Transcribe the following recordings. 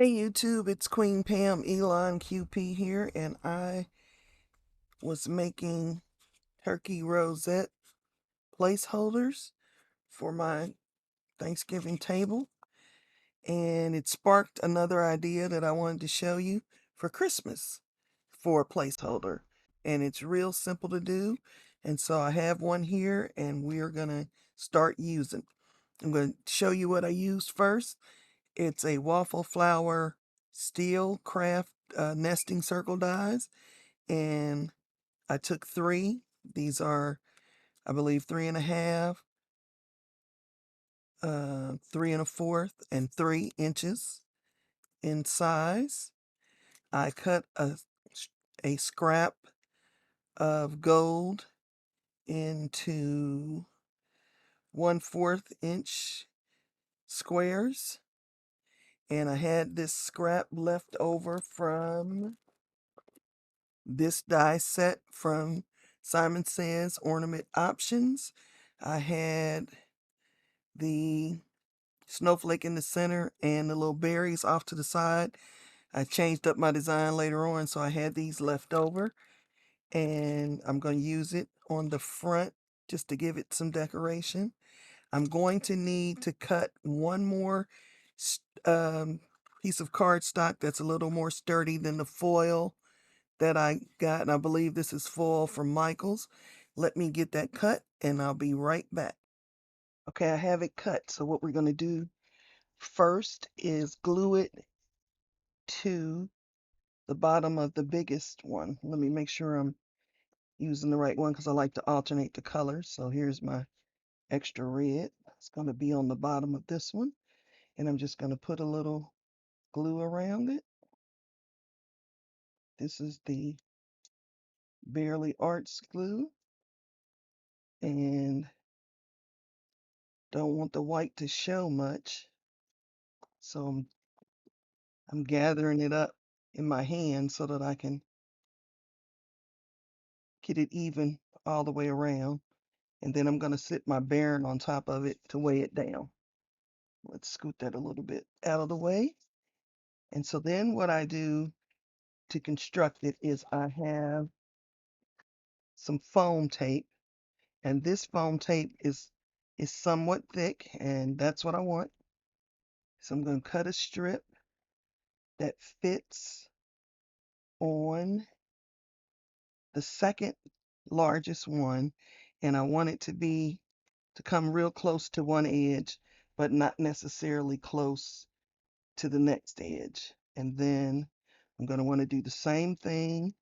Hey YouTube, it's Queen Pam Elon QP here, and I was making turkey rosette placeholders for my Thanksgiving table, and it sparked another idea that I wanted to show you for Christmas for a placeholder. And it's real simple to do, and so I have one here, and we're gonna start using. I'm going to show you what I used first. It's a WaffleFlower steel craft nesting circle dies, and I took three. These are, I believe, 3.5, 3 1/4, and 3 inches in size. I cut a scrap of gold into 1/4 inch squares, and I had this scrap left over from this die set from Simon Says Ornament Options. I had the snowflake in the center and the little berries off to the side. I changed up my design later on, so I had these left over, and I'm going to use it on the front just to give it some decoration. I'm going to need to cut one more um, piece of cardstock that's a little more sturdy than the foil that I got, and I believe this is foil from Michaels. Let me get that cut, and I'll be right back. Okay, I have it cut, so what we're going to do first is glue it to the bottom of the biggest one. Let me make sure I'm using the right one because I like to alternate the colors. So here's my extra red. It's going to be on the bottom of this one, and I'm just going to put a little glue around it. This is the Barely Arts glue, and don't want the white to show much, so I'm gathering it up in my hand so that I can get it even all the way around. And then I'm going to sit my Baron on top of it to weigh it down. Let's scoot that a little bit out of the way. And so then what I do to construct it is I have some foam tape, and this foam tape is somewhat thick, and that's what I want. So I'm going to cut a strip that fits on the second largest one, and I want it to come real close to one edge, but not necessarily close to the next edge. And then I'm going to want to do the same thing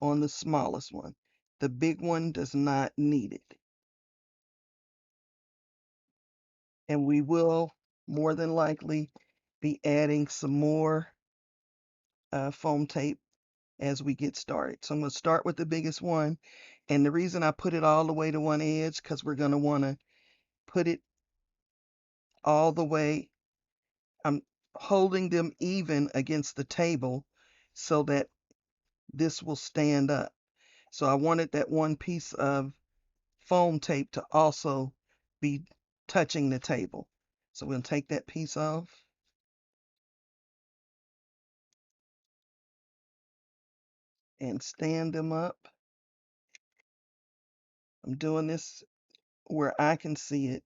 on the smallest one. The big one does not need it. And we will more than likely be adding some more foam tape as we get started. So I'm going to start with the biggest one. And the reason I put it all the way to one edge, because we're going to want to put it all the way. I'm holding them even against the table so that this will stand up. So I wanted that one piece of foam tape to also be touching the table. So we'll take that piece off. And stand them up. I'm doing this where I can see it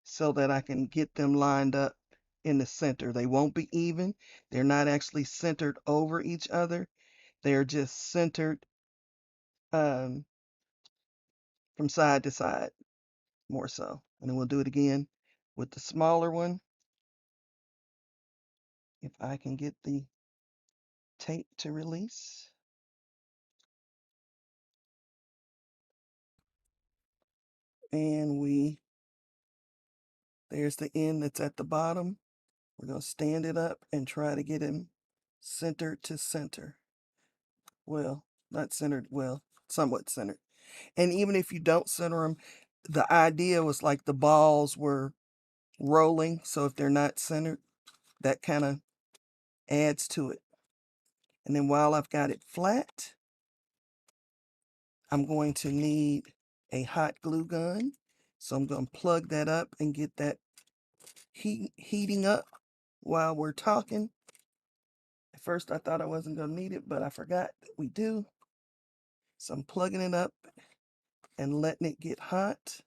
so that I can get them lined up in the center. They won't be even. They're not actually centered over each other. They're just centered um, from side to side, more so. And then we'll do it again with the smaller one. If I can get the tape to release. And there's the end that's at the bottom. We're going to stand it up and try to get him center to center. Well, not centered, well, somewhat centered. And even if you don't center them, the idea was like the balls were rolling. So if they're not centered, that kind of adds to it. And then while I've got it flat, I'm going to need a hot glue gun. So I'm going to plug that up and get that heating up while we're talking. first I thought I wasn't going to need it, but I forgot that we do. So I'm plugging it up and letting it get hot.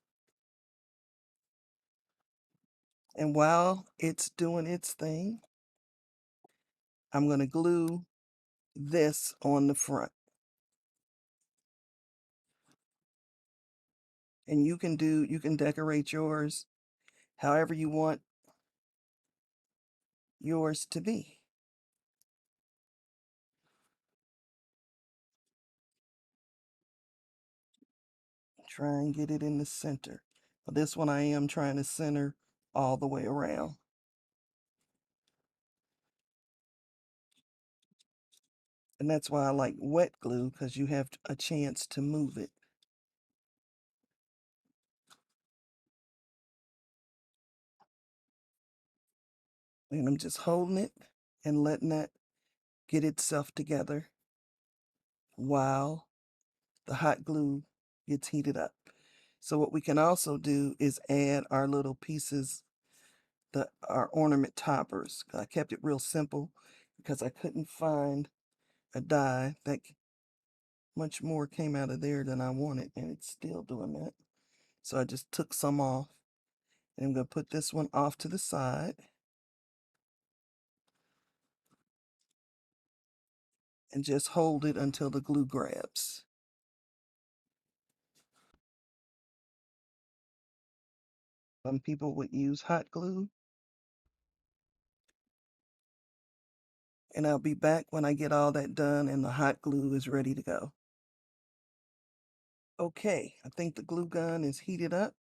And while it's doing its thing, I'm going to glue this on the front. And you can decorate yours however you want yours to be. Try and get it in the center. But this one I am trying to center all the way around. And that's why I like wet glue, because you have a chance to move it. And I'm just holding it and letting that get itself together while the hot glue gets heated up. So what we can also do is add our little pieces, our ornament toppers. I kept it real simple because I couldn't find a die that much more came out of there than I wanted, and it's still doing that. So I just took some off, and I'm going to put this one off to the side. And just hold it until the glue grabs. Some people would use hot glue. And I'll be back when I get all that done and the hot glue is ready to go. Okay, I think the glue gun is heated up.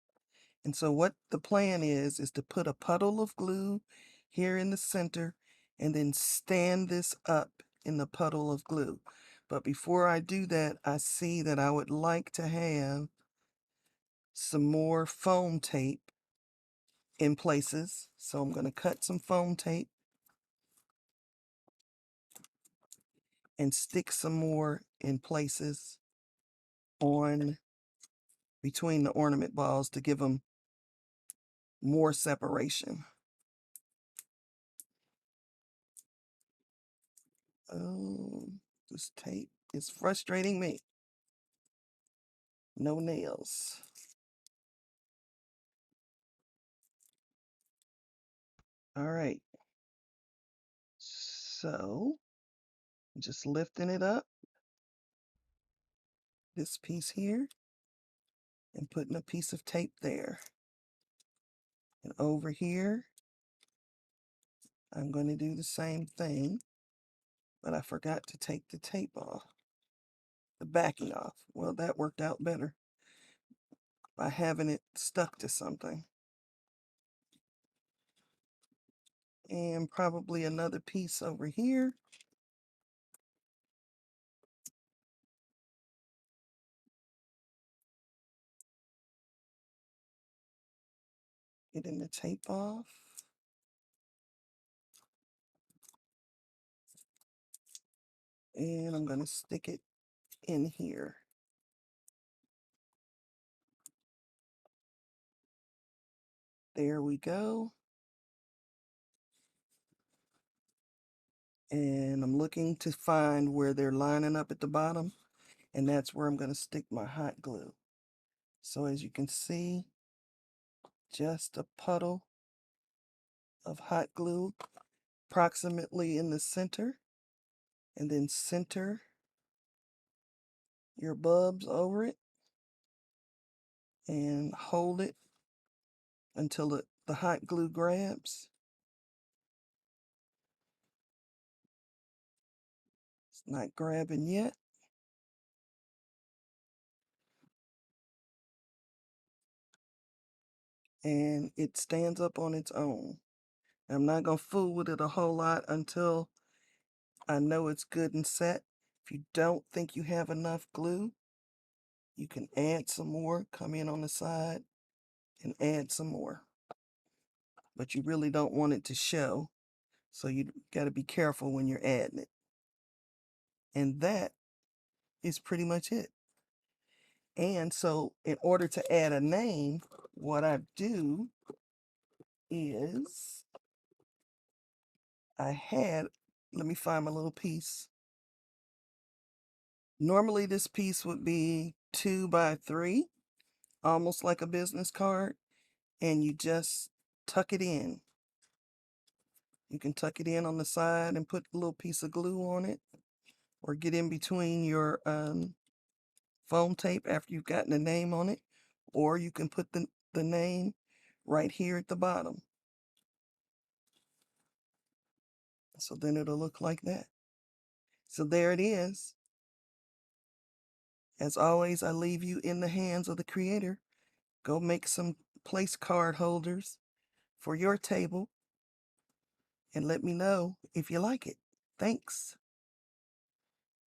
And so what the plan is to put a puddle of glue here in the center and then stand this up in the puddle of glue. But before I do that, I see that I would like to have some more foam tape in places. So I'm going to cut some foam tape and stick some more in places on between the ornament balls to give them more separation. Oh, this tape is frustrating me. No nails. All right. So, just lifting it up, this piece here, and putting a piece of tape there. And over here, I'm going to do the same thing, but I forgot to take the tape off, the backing off. Well, that worked out better by having it stuck to something. And probably another piece over here. Getting the tape off. And I'm going to stick it in here. There we go. And I'm looking to find where they're lining up at the bottom, and that's where I'm going to stick my hot glue. So as you can see, just a puddle of hot glue approximately in the center, and then center your bulbs over it and hold it until the hot glue grabs. It's not grabbing yet. And it stands up on its own. I'm not going to fool with it a whole lot until I know it's good and set. If you don't think you have enough glue, you can add some more, come in on the side and add some more. But you really don't want it to show, so you got to be careful when you're adding it. And that is pretty much it. And so in order to add a name, what I do is I had Let me find my little piece. Normally this piece would be 2 by 3, almost like a business card, and you just tuck it in. You can tuck it in on the side and put a little piece of glue on it, or get in between your foam tape after you've gotten the name on it, or you can put the name right here at the bottom. So then it'll look like that. So there it is. As always, I leave you in the hands of the creator. Go make some place card holders for your table and let me know if you like it. Thanks.